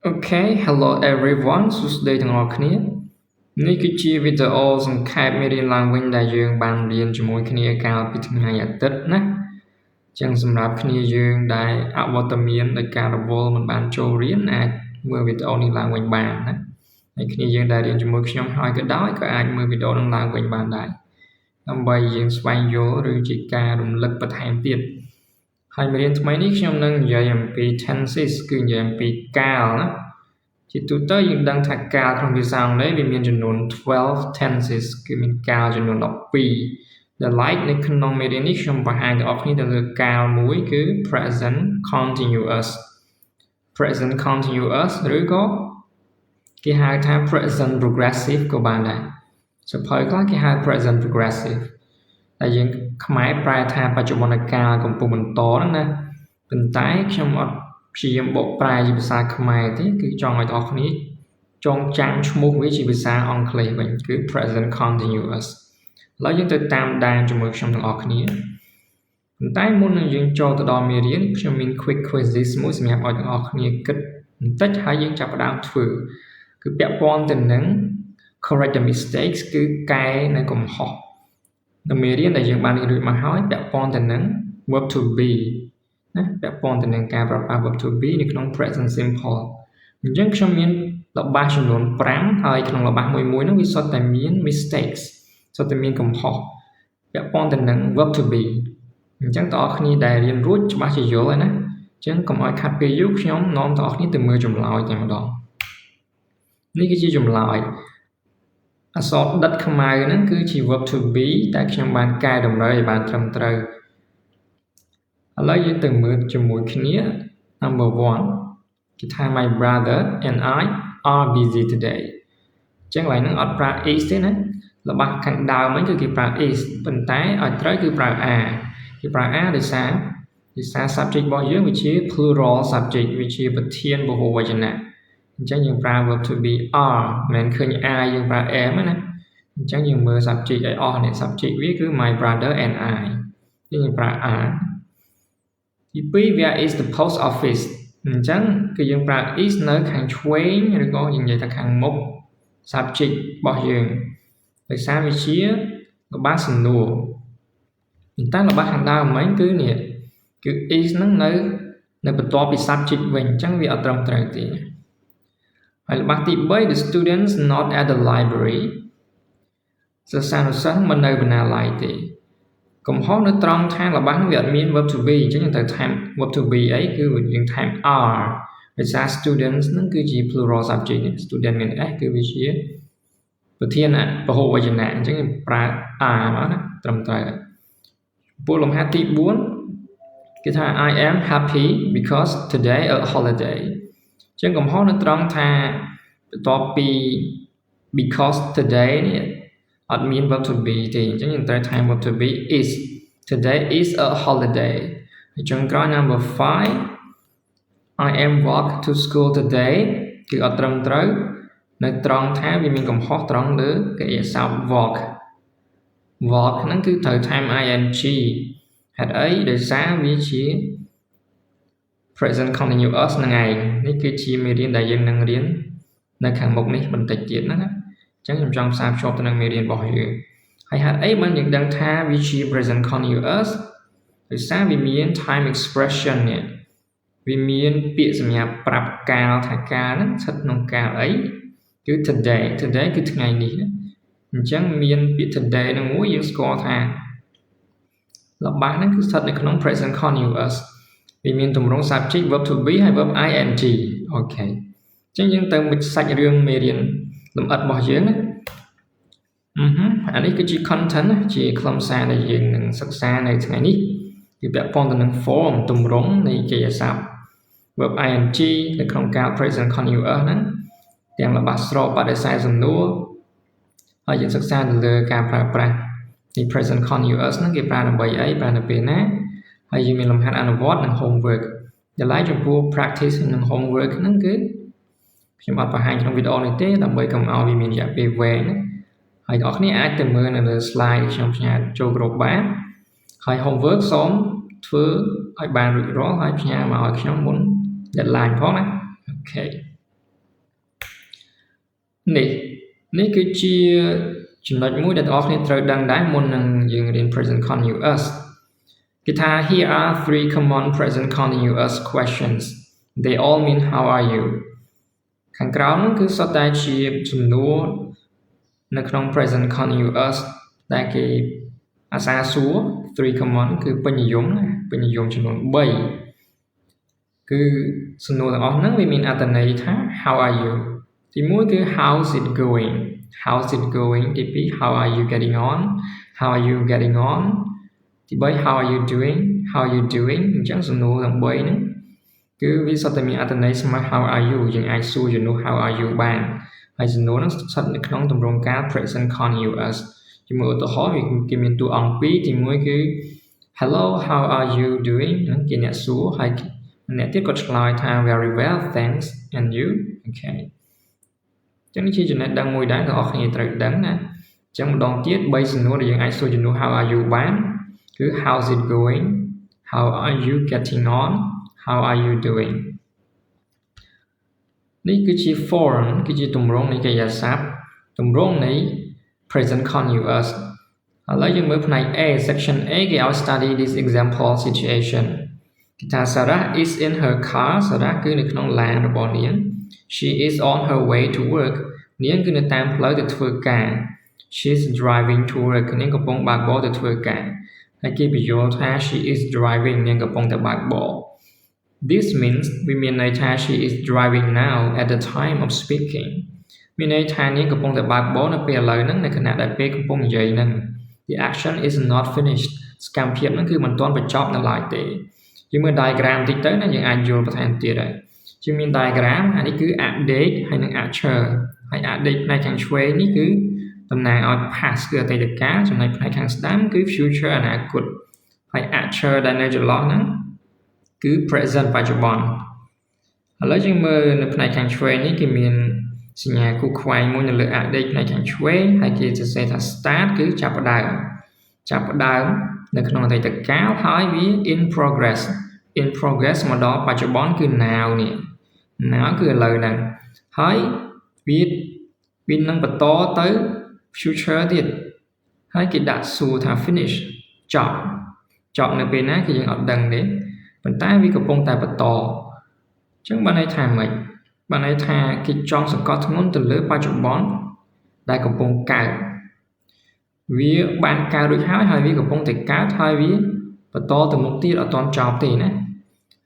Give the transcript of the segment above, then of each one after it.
Okay hello everyone សួស្តីទាំងអស់គ្នានេះគឺជាវីដេអូសង្ខេបមេរៀនឡើងវិញដែលយើងបានរៀនជាមួយគ្នាកាលពីថ្ងៃអាទិត្យណាចឹងសម្រាប់គ្នាយើងដែលអវត្តមានដោយការរវល់មិនបានចូលរៀនអាចមើលវីដេអូនេះឡើងវិញបានណាហើយគ្នាយើងដែលរៀនជាមួយខ្ញុំហើយក៏ដោយក៏អាចមើលវីដេអូនឹងឡើងវិញបានដែរដើម្បីយើងស្វែងយល់ឬជាការរំលឹកបន្ថែមទៀតហើយមេរៀនថ្មីនេះខ្ញុំនឹងនិយាយអំពី tenses គឺនិយាយអំពីកាលណាជាទូទៅយើងដឹងថាកាលក្នុងភាសាអង់គ្លេសវាមានចំនួន12 tenses គឺមានកាលចំនួន12ដែល like នៅក្នុងមេរៀននេះខ្ញុំបង្ហាញដល់អ្នកគ្នាទៅលើកាលមួយគឺ present continuous present continuous ឬក៏គេហៅថា present progressive ក៏បានដែរសៀវភៅខ្លះគេហៅ present progressive ដែលយើងខ្មែរប្រែថាបច្ចុប្បន្នកាលកំពុងបន្តហ្នឹងណាប៉ុន្តែខ្ញុំអត់ព្យាយាមបកប្រែជាភាសាខ្មែរទេគឺចង់ឲ្យអ្នកគ្នាចងចាំឈ្មោះវាជាភាសាអង់គ្លេសវិញគឺ present continuous ឥឡូវយើងទៅតាមដានជាមួយខ្ញុំទាំងអស់គ្នាប៉ុន្តែមុននឹងយើងចូលទៅដល់មេរៀនខ្ញុំមាន quick quizzes មួយសម្រាប់ឲ្យទាំងអស់គ្នាគិតបន្តិចហើយយើងចាប់ផ្ដើមធ្វើគឺពាក់ព័ន្ធទៅនឹង correct the mistakes គឺកែនៅកំហុសនៅមេរៀនដែលយើងបានរៀនរួចមកហើយពាក់ព័ន្ធទៅនឹង verb to be ណាពាក់ព័ន្ធទៅនឹងការប្រើប្រាស់ verb to be នៅក្នុង present simple អញ្ចឹងខ្ញុំមានរបស់ចំនួន5ហើយក្នុងរបស់មួយនោះវាសុទ្ធតែមាន mistakes សុទ្ធតែមានកំហុសពាក់ព័ន្ធទៅនឹង verb to be អញ្ចឹងបងប្អូនគ្នាដែលរៀនរួចច្បាស់ជាយល់ហើយណាអញ្ចឹងកុំឲ្យខាត់ពេលយូរខ្ញុំនាំបងប្អូនគ្នាទៅមើលចម្លើយតែម្ដងនេះគឺជាចម្លើយអក្សរដិតខ្មៅហ្នឹងគឺជា verb to be តែខ្ញុំបានកែតម្រូវឲ្យបានត្រឹមត្រូវឥឡូវយើងទៅមើលជាមួយគ្នា number 1គេថា my brother and I are busy today អញ្ចឹងឡើយហ្នឹងអត់ប្រើ is ទេណារបស់ខាងដើមហ្នឹងគឺគេប្រើ is ប៉ុន្តែឲ្យត្រូវគឺប្រើ are គេប្រើ are ដោយសារ subject របស់យើងវាជា plural subject វាជាប្រធានពហុវចនៈអញ្ចឹងយើងប្រើ verb to be are មិនឃើញ are យើងប្រើ am ណាអញ្ចឹងយើងមើល subject ឲ្យអស់នេះ subject វាគឺ my brother and I យើងប្រើ are ទី2 where is the post office អញ្ចឹងគឺយើងប្រើ is នៅខាងឆ្វេងឬក៏យើងនិយាយថាខាងមុខ subject របស់យើងដោយសារវាជារបស់សំណួរប៉ុន្តែរបស់ខាងដើមមិញគឺនេះគឺ is ហ្នឹងនៅបន្ទាប់ពី subject វិញអញ្ចឹងវាអត់ត្រឹមត្រូវទេហើយរបស់ទី3 the students not at the library សិស្សានុសិស្សមិននៅបណ្ណាល័យទេកំហុសនៅត្រង់ថារបស់វាអត់មាន verb to be អញ្ចឹងយើងត្រូវថែម verb to be អីគឺយើងថែម are ដោយសារ students ហ្នឹងគឺជា plural subject student មាន s គឺវាជាប្រធានពហុវចនៈអញ្ចឹងយើងប្រើ are មកណាត្រឹមត្រូវពលលំហាត់ទី4គេថា I am happy because today a holiday អញ្ចឹងកំហុសនៅត្រង់ថាបន្ទាប់ពី because today នេះអត់មាន verb to be ទេអញ្ចឹងយើងត្រូវថែម verb to be is today is a holiday ហើយចុងក្រោយ number 5 I am walk to school today គឺអត់ត្រឹមត្រូវនៅត្រង់ថាវាមានកំហុសត្រង់លើកិរិយាសព្ទ walk ហ្នឹងគឺត្រូវថែម ing ហេតុអីដោយសារវាជា present continuous ហ្នឹងឯងនេះគឺជាមេរៀនដែលយើងនឹងរៀននៅខាងមុខនេះបន្តិចទៀតណាអញ្ចឹងខ្ញុំចង់ផ្សារភ្ជាប់ទៅនឹងមេរៀនរបស់យើងហើយហេតុអីបានយើងដឹងថាវាជា present continuous ដោយសារវាមាន time expression នេះវាមានពាក្យសម្រាប់ប្រាប់កាលថាកាលហ្នឹងស្ថិតក្នុងកាលអីគឺ today គឺថ្ងៃនេះណាអញ្ចឹងមានពាក្យ today ហ្នឹងមួយយើងស្គាល់ថារបស់ហ្នឹងគឺស្ថិតនៅក្នុង present continuous វាមានទម្រង់ subject verb to be ហើយ verb ing អូខេអញ្ចឹងយើងទៅមុខសាច់រឿងមេរៀនលម្អិតរបស់យើងណាអានេះគឺជា content ជាខ្លឹមសារដែលយើងនឹងសិក្សានៅថ្ងៃនេះគឺពាក់ព័ន្ធទៅនឹង form ទម្រង់នៃកិរិយាសព្ទ verb ing នៅក្នុងកាល present continuous ហ្នឹងទាំងរបស់ស្របបដិសេធសំណួរហើយយើងសិក្សាទៅលើការប្រើប្រាស់នៃ present continuous ហ្នឹងគេប្រើដើម្បីអីប្រើនៅពេលណាហើយយើងមានលំហាត់អនុវត្តនិង homework ដែលឡាយចំពោះ practice និង homework ហ្នឹងគឺខ្ញុំអត់បង្ហាញក្នុងវីដេអូនេះទេដើម្បីកុំឲ្យវាមានរយៈពេលវែងណាហើយអ្នកនរគ្នាអាចទៅមើលនៅលើ slide ខ្ញុំផ្ញើចូលគ្រប់បានហើយ homework សូមធ្វើឲ្យបានរួចរាល់ហើយផ្ញើមកឲ្យខ្ញុំមុន deadline ផងណាអូខេ នេះគឺជាចំណុចមួយដែលបងប្អូនត្រូវដឹងដែរមុននឹងយើងរៀន present continuous គេថា here are 3 common present continuous questions they all mean how are you ខាងក្រោមគឺសុទ្ធតែជាសំណួរនៅក្នុង present continuous ដែលគេអាសាសួរ 3 common គឺពេញនិយមចំនួន3គឺសំណួរទាំងអស់ហ្នឹងវាមានអត្ថន័យថា how are you ទី1គឺ how's it going ទី2 how are you getting on ទី3 how are you doing អញ្ចឹងសំណួរទាំង3ហ្នឹងគឺវាសុទ្ធតែមានអត្ថន័យស្មើ how are you យើងអាចសួរជំនួស how are you បានហើយសំណួរហ្នឹងស្ថិតនៅក្នុងទម្រង់ការ present continuous ជាមួយឧទាហរណ៍គេមានតួអង្គពីរទី1គឺ hello how are you doing ហ្នឹងគេអ្នកសួរហើយអ្នកទៀតគាត់ឆ្លើយថា very well thanks and you okay ចឹងនេះជាចំណេះដឹងមួយដែរបងប្អូនគ្នាត្រូវដឹងណាចឹងម្ដងទៀត3សំណួរដែលយើងអាចសួរជំនួស how are you បានគឺ how's it going how are you getting on how are you doing នេះគឺជា form គឺជាទម្រង់នៃកិរិយាសព្ទទម្រង់នៃ present continuous ឥឡូវយើងមើលផ្នែក A section A គេឲ្យ study this example situation គេថា Sarah is in her car Sarah គឺនៅក្នុងឡានរបស់នាង she is on her way to work នាងគឺនៅតាមផ្លូវទៅធ្វើការ she is driving to work នាងកំពុងបើកបរទៅធ្វើការហើយគេបញ្យល់ថា she is driving នាងកំពុងតែបើកបរ This means វាមានន័យថា she is driving now at the time of speaking មានន័យថានាងកំពុងតែបើកបរនៅពេលឥឡូវហ្នឹងនៅខណៈដែលពេលកំពុងនិយាយហ្នឹង The action is not finished សកម្មភាពហ្នឹងគឺមិនទាន់បញ្ចប់នៅឡើយទេយើងមើល diagram បន្តិចទៅណាយើងអាចយល់បន្ថែមទៀតហើយជាមាន diagram អានេះគឺ update ហើយនឹង actual ហើយ update ផ្នែកខាងឆ្វេងនេះគឺតំណាងឲ្យ past គឺអតីតកាលចំណែកផ្នែកខាងស្ដាំគឺ future អនាគតហើយ actual ដែលនៅចន្លោះហ្នឹងគឺ present បច្ចុប្បន្នឥឡូវយើងមើលនៅផ្នែកខាងឆ្វេងនេះគេមានសញ្ញាគូខ្វែងមួយនៅលើ update ផ្នែកខាងឆ្វេងហើយគេសរសេរថា start គឺចាប់ផ្ដើមនៅក្នុងអតីតកាលហើយវា in progress មកដល់បច្ចុប្បន្នគឺ now នេះ now គឺឥឡូវហ្នឹងហើយវានឹងបន្តទៅ future ទៀតហើយគេដាក់សួរថា finish ចប់នៅពេលណាគឺយើងអត់ដឹងទេប៉ុន្តែវាកំពុងតែបន្តអញ្ចឹងបានន័យថាម៉េចបានន័យថាគេចង់សង្កត់ធ្ងន់ទៅលើបច្ចុប្បន្នដែលកំពុងកើតវាបានកើតរួចហើយវាកំពុងតែកើតហើយវាបន្តទៅមុខទៀតអត់ទាន់ចប់ទេណា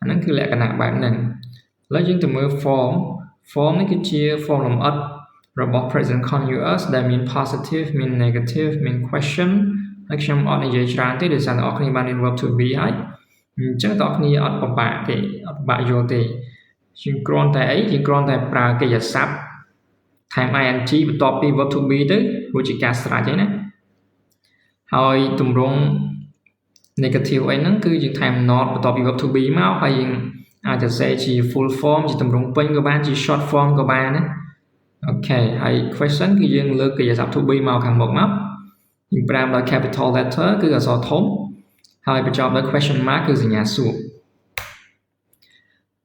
អាហ្នឹងគឺលក្ខណៈបែបហ្នឹងឥឡូវយើងទៅមើល form នេះគឺជា form លម្អិតរបស់ present continuous ដែលមាន positive មាន negative មាន question ហើយខ្ញុំអត់និយាយច្រើនទេដោយសារអ្នកនរគ្នាបានរៀន verb to be ហើយអញ្ចឹងអ្នកនរគ្នាអត់ពិបាកយល់ទេយើងគ្រាន់តែប្រើកិរិយាសព្ទថែម ing បន្ទាប់ពី verb to be ទៅរួចជាការស្រេចហើយណាហើយទម្រង់ negative អីហ្នឹងគឺយើងថែម not បន្ទាប់ពី verb to be មកហើយយើងអាចសរសេរជា full form ជាទម្រង់ពេញក៏បានជា short form ក៏បានណាអូខេហើយ question គឺយើងលើកកិរិយាសព្ទ to be មកខាងមុខមកយើងប្រើដោយ capital letter គឺអក្សរធំហើយបញ្ចប់ដោយ question mark គឺសញ្ញាសួរ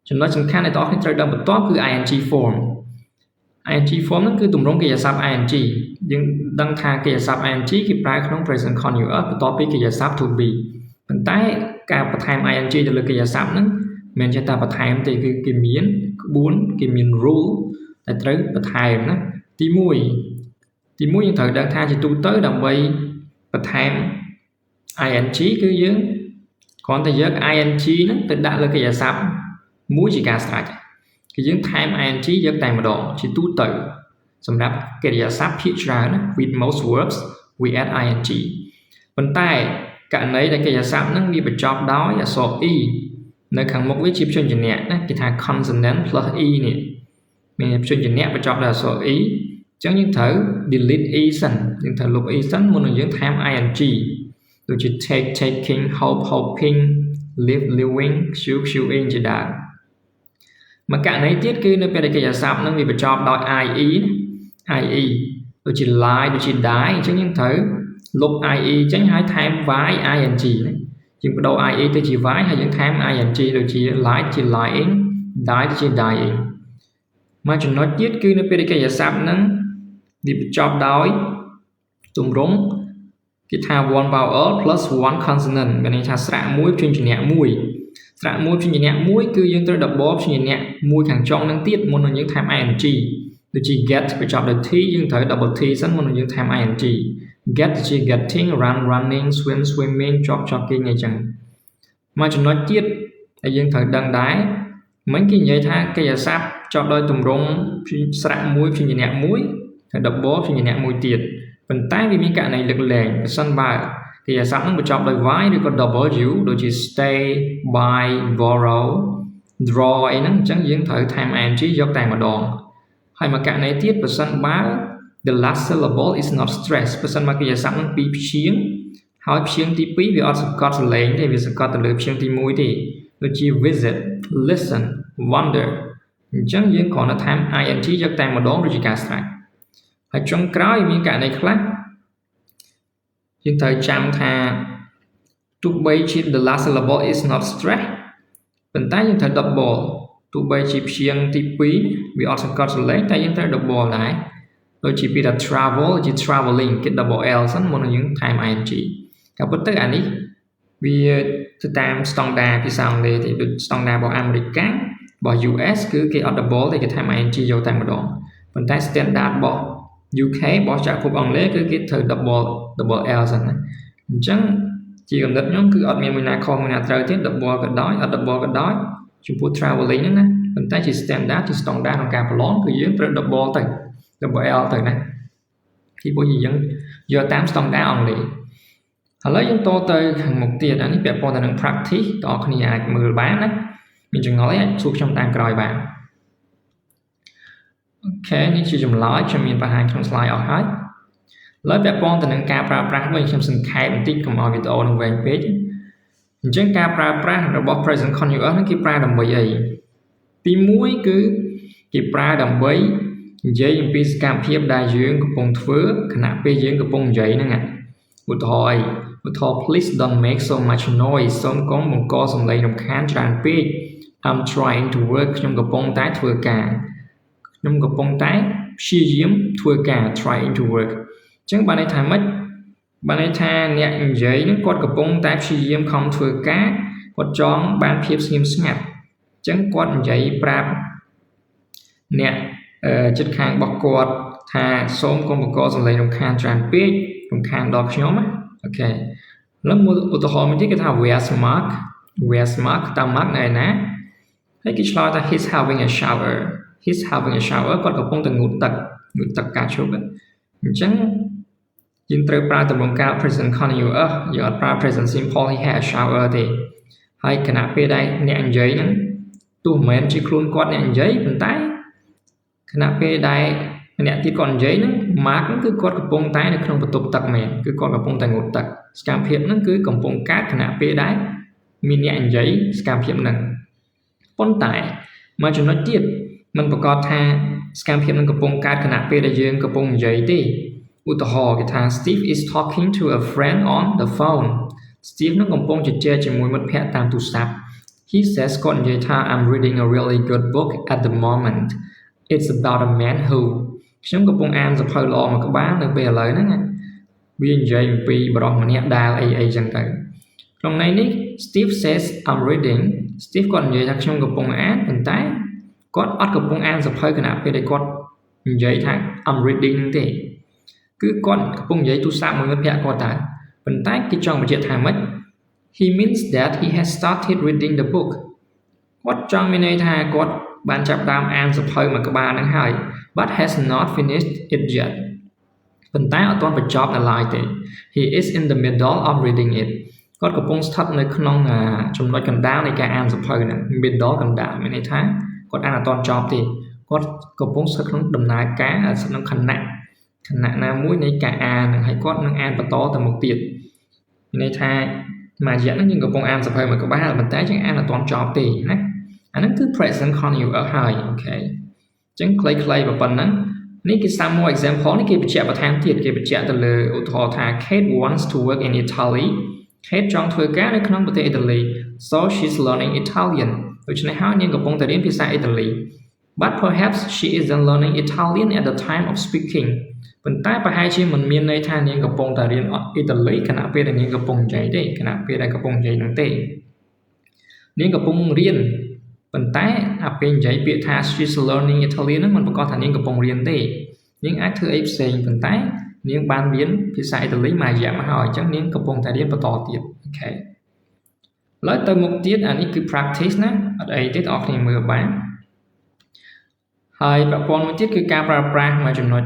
ចំណុចសំខាន់ដែលបងប្អូនត្រូវដឹងបន្ទាប់គឺ ing form ហ្នឹងគឺទម្រង់កិរិយាសព្ទ ing យើងដឹងថាកិរិយាសព្ទ ing គេប្រើក្នុង present continuous បន្ទាប់ពីកិរិយាសព្ទ to be ប៉ុន្តែការបន្ថែម ing ទៅលើកិរិយាសព្ទហ្នឹងមិនមែនចេះតែបន្ថែមទេគឺគេមានក្បួនគេមាន rule ដែលត្រូវបន្ថែមណាទី1យើងត្រូវដឹងថាជាទូទៅដើម្បីបន្ថែម ing គឺយើងគ្រាន់តែយក ing ហ្នឹងទៅដាក់លើកិរិយាសព្ទមួយជាការស្រេចគឺយើងថែម ing យកតែម្ដងជាទូទៅសម្រាប់កិរិយាសព្ទភាគច្រើនណា with most verbs we add ing ប៉ុន្តែករណីដែលកិរិយាសព្ទហ្នឹងវាបញ្ចប់ដោយអក្សរ e នៅខាងមុខវាជាព្យញ្ជនៈណាគេថា consonant plus e នេះមានព្យញ្ជនៈបញ្ចប់ដោយអក្សរ e អញ្ចឹងយើងត្រូវ delete e សិនយើងត្រូវលុប e សិនមុននឹងយើងថែម ing ដូចជា take taking hope hoping live living queuing ជាដើមមកករណីទៀតគឺនៅពេលដែលកិរិយាសព្ទហ្នឹងវាបញ្ចប់ដោយ ie ដូចជា lie ដូចជា die អញ្ចឹងយើងត្រូវលុប ie ចេញហើយថែម y ing យើងបដូរ ie ទៅជា y ហើយយើងថែម ing ដូចជា lie ជា lying die ដូចជា dying មកចំណុចទៀតគឺនៅពេលដែលកិរិយាសព្ទហ្នឹង ទីបញ្ចប់ដោយទម្រង់គេថា one vowel plus one consonant មានន័យថាស្រៈមួយព្យញ្ជនៈមួយស្រៈមួយព្យញ្ជនៈមួយគឺយើងត្រូវ double ព្យញ្ជនៈមួយខាងចុងនឹងទៀតមុននឹងយើងថែម ing ដូចជា get បញ្ចប់ដោយ t យើងត្រូវ double t សិនមុននឹងយើងថែម ing get ជា getting run running swim swimming jog jogging អីចឹងមកចំណុចទៀតដែលយើងត្រូវដឹងដែរមិញគេនិយាយថាកិរិយាសព្ទចប់ដោយទម្រង់ស្រៈមួយព្យញ្ជនៈមួយហើយ double ព្យញ្ជនៈមួយទៀតប៉ុន្តែវាមានករណីលើកលែងប្រសិនបើកិរិយាសព្ទនឹងបញ្ចប់ដោយ y ឬក៏ w ដូចជា stay buy borrow draw អីហ្នឹងអញ្ចឹងយើងត្រូវថែម ing យកតែម្ដងហើយមកករណីទៀតប្រសិនបើ the last syllable is not stressed ប្រសិនបើកិរិយាសព្ទនឹងពីរព្យាង្គហើយព្យាង្គទី2វាអត់សង្កត់សលេងទេវាសង្កត់ទៅលើព្យាង្គទី1ទេដូចជា visit listen wonder អញ្ចឹងយើងគ្រាន់តែថែម ing យកតែម្ដងដូចជាការស្រេចហើយចុងក្រោយមានករណីខ្លះយើងត្រូវចាំថាទោះបីជា the last syllable is not stressed ប៉ុន្តែយើងត្រូវ double ទោះបីជាព្យាង្គទី2វាអត់សង្កត់សលេងតែយើងត្រូវ double ដែរដូចជាពាក្យថា travel ជា traveling គេ double l សិនមុននឹងយើងថែម ing ក៏ប៉ុន្តែអានេះវាទៅតាមស្តង់ដារភាសាអង់គ្លេសទេដូចស្តង់ដាររបស់អាមេរិកកាំងរបស់ US គឺគេអត់ double ទេគេថែម ing យកតែម្ដងប៉ុន្តែ standard របស់ UK របស់ចក្រភពអង់គ្លេសគឺគេត្រូវ double l សិនណាអញ្ចឹងជាកំណត់ខ្ញុំគឺអត់មានមួយណាខុសមួយណាត្រូវទេ double ក៏ដោយអត់ double ក៏ដោយចំពោះ traveling ហ្នឹងណាប៉ុន្តែជា standard ជាស្តង់ដារក្នុងការប្រឡងគឺយើងត្រូវ double ទៅ double l ទៅណាពីព្រោះយើងយកតាមស្តង់ដារអង់គ្លេសឥឡូវយើងតទៅខាងមុខទៀតអានេះពាក់ព័ន្ធទៅនឹង practice តើអ្នកគ្នាអាចមើលបានណាមានចង្អុលអីអាចសួរខ្ញុំតាមក្រោយបានអូខេនេះជាចម្លើយខ្ញុំមានបង្ហាញក្នុង slide អស់ហើយឥឡូវពាក់ព័ន្ធទៅនឹងការប្រើប្រាស់វិញខ្ញុំសង្ខេបបន្តិចកុំឲ្យវីដេអូនឹងវែងពេកអញ្ចឹងការប្រើប្រាស់របស់ present continuous ហ្នឹងគេប្រើដើម្បីអីទី1គឺគេប្រើដើម្បីនិយាយអំពីសកម្មភាពដែលយើងកំពុងធ្វើខណៈពេលយើងកំពុងនិយាយហ្នឹងឧទាហរណ៍ឧទាហរណ៍ please don't make so much noise សូមកុំបង្កសំឡេងរំខានច្រើនពេក I'm trying to work ខ្ញុំកំពុងតែធ្វើការខ្ញុំកំពុងតែព្យាយាមធ្វើការ trying to work អញ្ចឹងបានន័យថាម៉េចបានន័យថាអ្នកនិយាយហ្នឹងគាត់កំពុងតែព្យាយាមខំធ្វើការគាត់ចង់បានភាពស្ងៀមស្ងាត់អញ្ចឹងគាត់និយាយប្រាប់អ្នកចិត្តខាងរបស់គាត់ថាសូមកុំបង្កសំឡេងរំខានច្រើនពេករំខានដល់ខ្ញុំណាអូខេឥឡូវមួយឧទាហរណ៍មួយទៀតគេថា where's Mark តើ Mark នៅឯណាហើយគេឆ្លើយថា he's having a shower គាត់កំពុងតែងូតទឹកការជប់អញ្ចឹងយើងត្រូវប្រើទម្រង់ការ present continuous យើងអត់ប្រើ present simple he had a shower ទេហើយខណៈពេលដែលអ្នកនិយាយហ្នឹងទោះមិនមែនជាខ្លួនគាត់អ្នកនិយាយប៉ុន្តែខណៈពេលដែលម្នាក់ទៀតគាត់និយាយហ្នឹង Mark ហ្នឹងគឺគាត់កំពុងតែនៅក្នុងបន្ទប់ទឹកមែនគឺគាត់កំពុងតែងូតទឹកសកម្មភាពហ្នឹងគឺកំពុងកើតខណៈពេលដែលមានអ្នកនិយាយសកម្មភាពហ្នឹងប៉ុន្តែមកចំណុចទៀតมันប្រកាសថាសកម្មភាពហ្នឹងកំពុងកើតខណៈពេលដែលយើងកំពុងនិយាយទេឧទាហរណ៍គេថា Steve is talking to a friend on the phone Steve នឹងកំពុងជជែកជាមួយមិត្តភក្តិតាមទូរស័ព្ទ He says គាត់និយាយថា I'm reading a really good book at the moment It's about a man who ខ្ញុំកំពុងអានសៀវភៅល្អមួយក្បាលនៅពេលឥឡូវហ្នឹងវានិយាយអំពីបរិសម្នាក់ដែលអីចឹងទៅក្នុងន័យនេះ Steve says I'm reading Steve គាត់និយាយថាខ្ញុំកំពុងអានប៉ុន្តែគាត់អត់កំពុងអានសៀវភៅខណៈពេលដែលគាត់និយាយថា I'm reading ទេគឺគាត់កំពុងនិយាយទូរស័ព្ទមួយមិត្តភក្តិគាត់តែប៉ុន្តែគេចង់បញ្ជាក់ថាម៉េច He means that he has started reading the book គាត់ចង់មានន័យថាគាត់បានចាប់ផ្ដើមអានសៀវភៅមួយក្បាលហ្នឹងហើយ but has not finished it yet ប៉ុន្តែអត់ទាន់បញ្ចប់នៅឡើយទេ He is in the middle of reading it គាត់កំពុងស្ថិតនៅក្នុងចំណុចកណ្ដាលនៃការអានសៀវភៅហ្នឹង middle កណ្ដាលមានន័យថាគាត់អានអត់ទាន់ចប់ទេគាត់កំពុងស្ថិតក្នុងដំណើរការស្ថិតក្នុងខណៈណាមួយនៃការអានហើយគាត់នឹងអានបន្តទៅមុខទៀតមានន័យថាមួយរយៈហ្នឹងយើងកំពុងអានសៀវភៅមួយក្បាលប៉ុន្តែយើងអានអត់ទាន់ចប់ទេណាអាហ្នឹងគឺ present continuous ហើយអូខេអញ្ចឹងខ្លីៗប៉ុណ្ណឹងនេះគេ some more example នេះគេបញ្ជាក់បន្ថែមទៀតគេបញ្ជាក់ទៅលើឧទាហរណ៍ថា Kate wants to work in Italy Kate ចង់ធ្វើការនៅក្នុងប្រទេសអ៊ីតាលី so she's learning Italian ដូច្នេះហើយនាងកំពុងតែរៀនភាសាអ៊ីតាលី but perhaps she isn't learning Italian at the time of speaking ប៉ុន្តែប្រហែលជាមិនមានន័យថានាងកំពុងតែរៀនអ៊ីតាលីខណៈពេលដែលនាងកំពុងនិយាយទេខណៈពេលដែលកំពុងនិយាយហ្នឹងទេនាងកំពុងរៀនប៉ុន្តែអាពេលនិយាយពាក្យថា she's learning Italian ហ្នឹងมันប្រកាសថានាងកំពុងរៀនទេនាងអាចធ្វើអីផ្សេងប៉ុន្តែនាងបានរៀនភាសាអ៊ីតាលីមួយរយៈមកហើយអញ្ចឹងនាងកំពុងតែរៀនបន្តទៀតអូខេឥឡូវទៅមុខទៀតអានេះគឺ practice ណាអត់អីទេបងប្អូនគ្នាមើលបានហើយប្រព័ន្ធមួយទៀតគឺការប្រើប្រាស់មួយចំណុច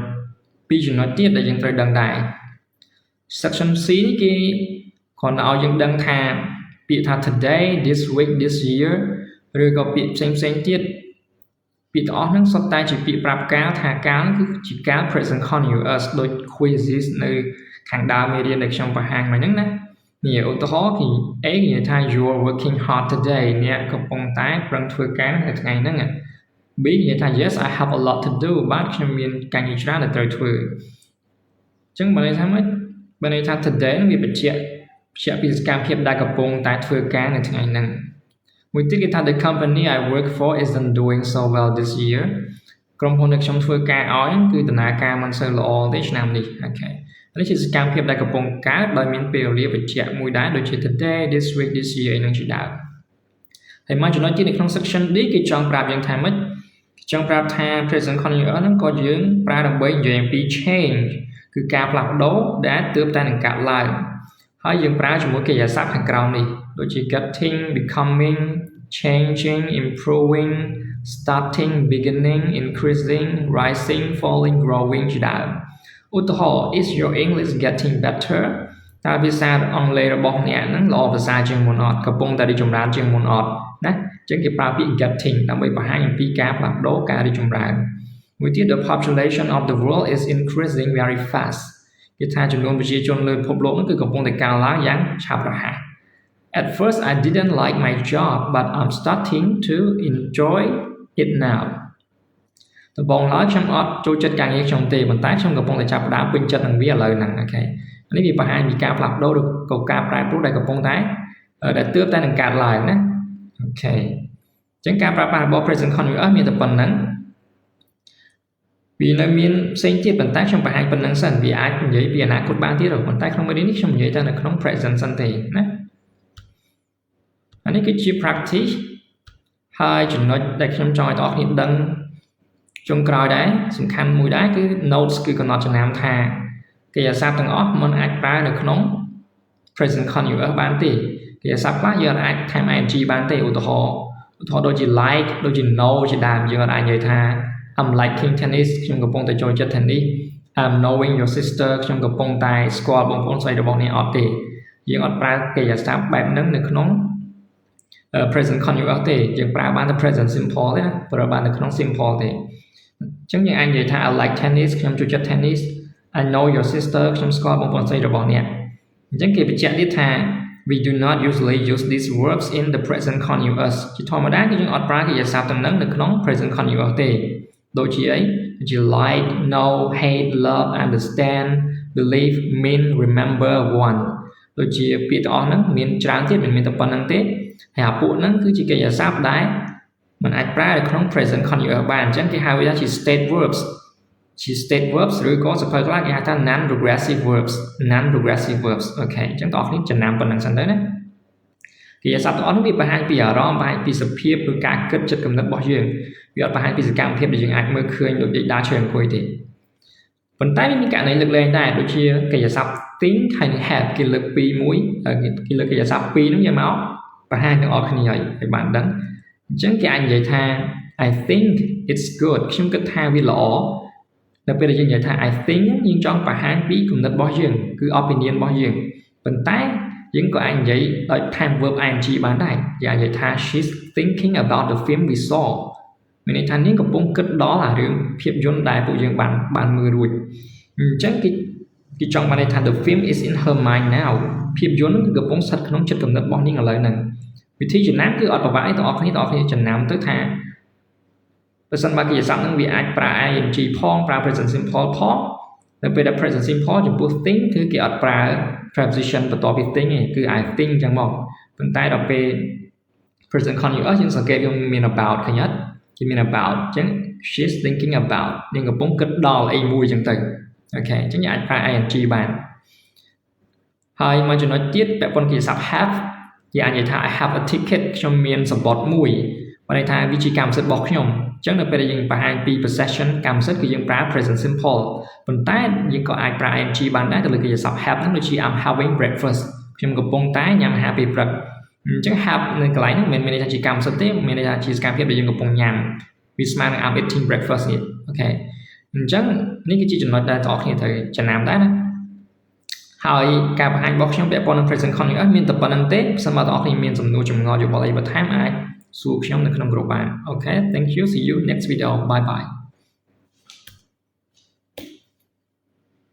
ពីរចំណុចទៀតដែលយើងត្រូវដឹងដែរ section C នេះគេគ្រាន់តែឲ្យយើងដឹងថាពាក្យថា today this week this year ឬក៏ពាក្យផ្សេងទៀតពាក្យទាំងអស់ហ្នឹងសុទ្ធតែជាពាក្យប្រាប់កាលថាកាលគឺជាកាល present continuous ដូច quizzes នៅខាងដើមមេរៀនដែលខ្ញុំបង្ហាញមកហ្នឹងណានេះឧទាហរណ៍គឺ A និយាយថា you are working hard today អ្នកកំពុងតែប្រឹងធ្វើការនៅថ្ងៃហ្នឹងB និយាយថា yes I have a lot to do បាទខ្ញុំមានការងារច្រើនដែលត្រូវធ្វើអញ្ចឹងបើន័យថាម៉េចបើន័យថា today នឹងវាបញ្ជាក់ពីសកម្មភាពដែលកំពុងតែធ្វើការនៅថ្ងៃហ្នឹងមួយទៀតគេថា the company I work for isn't doing so well this year ក្រុមហ៊ុនដែលខ្ញុំធ្វើការឲ្យគឺដំណើរការមិនសូវល្អទេឆ្នាំនេះអូខេនេះជាសកម្មភាពដែលកំពុងកើតដោយមានពេលវេលាបញ្ជាក់មួយដែរដូចជា today this week this year ឯនឹងជាដើមហើយមកចំណុចទៀតនៅក្នុង section D គេចង់ប្រាប់យើងថាម៉េចចង់ប្រាប់ថា present continuous ហ្នឹងក៏យើងប្រើដើម្បីនិយាយអំពី change គឺការផ្លាស់ប្ដូរដែលទើបតែនឹងកើតឡើងហើយយើងប្រើជាមួយកិរិយាសព្ទខាងក្រោមនេះដូចជា getting becoming changing improving starting beginning increasing rising falling growing ជាដើមឧទាហរណ៍ is your English getting better តើភាសាអង់គ្លេសរបស់អ្នកហ្នឹងល្អប្រសើរជាងមុនអត់កំពុងតែរីកចម្រើនជាងមុនអត់ណាចឹងគេប្រើពាក្យ getting ដើម្បីបង្ហាញអំពីការផ្លាស់ប្ដូរការរីកចម្រើនមួយទៀត the population of the world is increasing very fast គេថាចំនួនប្រជាជនលើពិភពលោកហ្នឹងគឺកំពុងតែកើនឡើងយ៉ាងឆាប់រហ័ស At first I didn't like my job but I'm starting to enjoy it now ដំបូងឡើយខ្ញុំអត់ចូលចិត្តការងារខ្ញុំទេប៉ុន្តែខ្ញុំកំពុងតែចាប់ផ្ដើមពេញចិត្តនឹងវាឥឡូវហ្នឹងអូខេនេះវាបង្ហាញពីការផ្លាស់ប្ដូរឬក៏ការប្រែប្រួលដែលកំពុងតែដែលទើបតែនឹងកើតឡើងណាអូខេអញ្ចឹងការប្រើប្រាស់របស់ present continuous មានតែប៉ុណ្្នឹងវានៅមានផ្សេងទៀតប៉ុន្តែខ្ញុំបង្ហាញប៉ុណ្្នឹងសិនវាអាចនិយាយពីអនាគតបានទៀតប៉ុន្តែក្នុងមេរៀននេះខ្ញុំនិយាយតែនៅក្នុង present សិនទេណាអានេះគឺជា practice ហើយចំណុចដែលខ្ញុំចង់ឲ្យបងប្អូនដឹងចុងក្រោយដែរសំខាន់មួយដែរគឺ notes គឺកំណត់ចំណាំថាកិរិយាសព្ទទាំងអស់มันអាចប្រើនៅក្នុង present continuous បានទេកិរិយាសព្ទខ្លះយើងអាចថែម ing បានទេឧទាហរណ៍ដូចជា like ដូចជា know ជាដើមយើងអាចនិយាយថា I'm liking tennis ខ្ញុំកំពុងតែចូលចិត្ត tennis I'm knowing your sister ខ្ញុំកំពុងតែស្គាល់បងប្អូនស្រីរបស់អ្នកអត់ទេយើងអត់ប្រើកិរិយាសព្ទបែបហ្នឹងនៅក្នុង present continuous ទេយើងប្រើបានតែ present simple ទេណាប្រើបាននៅក្នុង simple ទេអញ្ចឹងយើងអាចនិយាយថា I like tennis ខ្ញុំចូលចិត្ត tennis I know your sister ខ្ញុំស្គាល់បងប្អូនស្រីរបស់អ្នកអញ្ចឹងគេបញ្ជាក់ទៀតថា we do not usually use these verbs in the present continuous ជាធម្មតាគឺយើងអត់ប្រើកិរិយាសព្ទទាំងហ្នឹងនៅក្នុង present continuous ទេដូចជាអីដូចជា like know hate love understand believe mean remember want ដូចជាពាក្យទាំងអស់ហ្នឹងមានច្រើនទៀតមិនមានតែប៉ុណ្្នឹងទេហើយអាពួកហ្នឹងគឺជាកិរិយាសព្ទដែលมันអាចប្រើនៅក្នុង present continuous បានអញ្ចឹងគេហៅវាថាជា state verbs ជា state verbs ឬក៏សភៅខ្លះគេហៅថា non progressive verbs អូខេអញ្ចឹងបងប្អូនចំណាំប៉ុណ្្នឹងសិនទៅណាកិរិយាសព្ទទាំងអស់នេះវាបង្ហាញពីអារម្មណ៍បង្ហាញពីសភាពឬការគិតចិត្តគំនិតរបស់យើងវាអត់បង្ហាញពីសកម្មភាពដែលយើងអាចមើលឃើញដូចដើរឈរអង្គុយទេប៉ុន្តែវាមានករណីលើកលែងដែរដូចជាកិរិយាសព្ទ think ហើយ have គេលើកពីមួយគេលើកកិរិយាសព្ទពីរហ្នឹងយកមកបង្ហាញទាំងអស់គ្នាឲ្យបានដឹងអញ្ចឹងគេអាចនិយាយថា I think it's good ខ្ញុំគិតថាវាល្អនៅពេលដែលយើងនិយាយថា I think យើងចង់បង្ហាញពីគំនិតរបស់យើងគឺ opinion របស់យើងប៉ុន្តែយើងក៏អាចនិយាយដោយថែម verb ing បានដែរយើងនិយាយថា she's thinking about the film we saw មានន័យថានាងកំពុងគិតដល់អារឿងភាពយន្តដែលពួកយើងបានមើលរួចអញ្ចឹងគេចង់បានន័យថា the film is in her mind now ភាពយន្តគឺកំពុងស្ថិតក្នុងចិត្តគំនិតរបស់នាងឥឡូវហ្នឹងវិធីចំណាំគឺអត់ប្រវត្តិអីទាំងអស់គ្នាចំណាំទៅថាបើសិនបើកិរិយាសព្ទហ្នឹងវាអាចប្រើ ing ផងប្រើ present simple ផងនៅពេលដែល present simple ចំពោះ think គឺគេអត់ប្រើ preposition បន្ទាប់ពី think ទេគឺ I think ចឹងមកប៉ុន្តែដល់ពេល present continuous យើងសង្កេតវាមាន about ឃើញអត់គេមាន about អញ្ចឹង she's thinking about នាងកំពុងគិតដល់អីមួយចឹងទៅ អូខេអញ្ចឹងយើងអាចប្រើ ing បានហើយមួយចំណុចទៀតពាក់ព័ន្ធគេស័ព្ទ have យើងអាចនិយាយថា I have a ticket ខ្ញុំមានសំបុត្រមួយបានន័យថាវាជាកម្មសិទ្ធិរបស់ខ្ញុំអញ្ចឹងនៅពេលដែលយើងបង្ហាញពី possession កម្មសិទ្ធិគឺយើងប្រើ present simple ប៉ុន្តែយើងក៏អាចប្រើ ing បានដែរទៅលើគេស័ព្ទ have ហ្នឹងដូចជា I'm having breakfast ខ្ញុំកំពុងតែញ៉ាំអាហារពេលព្រឹកអញ្ចឹង have នៅកន្លែងហ្នឹងមិនមែនន័យថាជាកម្មសិទ្ធិទេមានន័យថាជាសកម្មភាពដែលយើងកំពុងញ៉ាំវាស្មើនឹង I'm eating breakfast នេះអូខេអញ្ចឹងនេះគឺជាចំណុចដែលបងប្អូនត្រូវចំណាំដែរណាហើយការបង្ហាញរបស់ខ្ញុំពាក់ព័ន្ធនឹង present continuous មានតែប៉ុណ្្នឹងទេប្រសិនបើបងប្អូនមានសំណួរចម្ងល់យោបល់អីបន្ថែមអាចសួរខ្ញុំនៅក្នុង group បានអូខេ thank you see you next video bye bye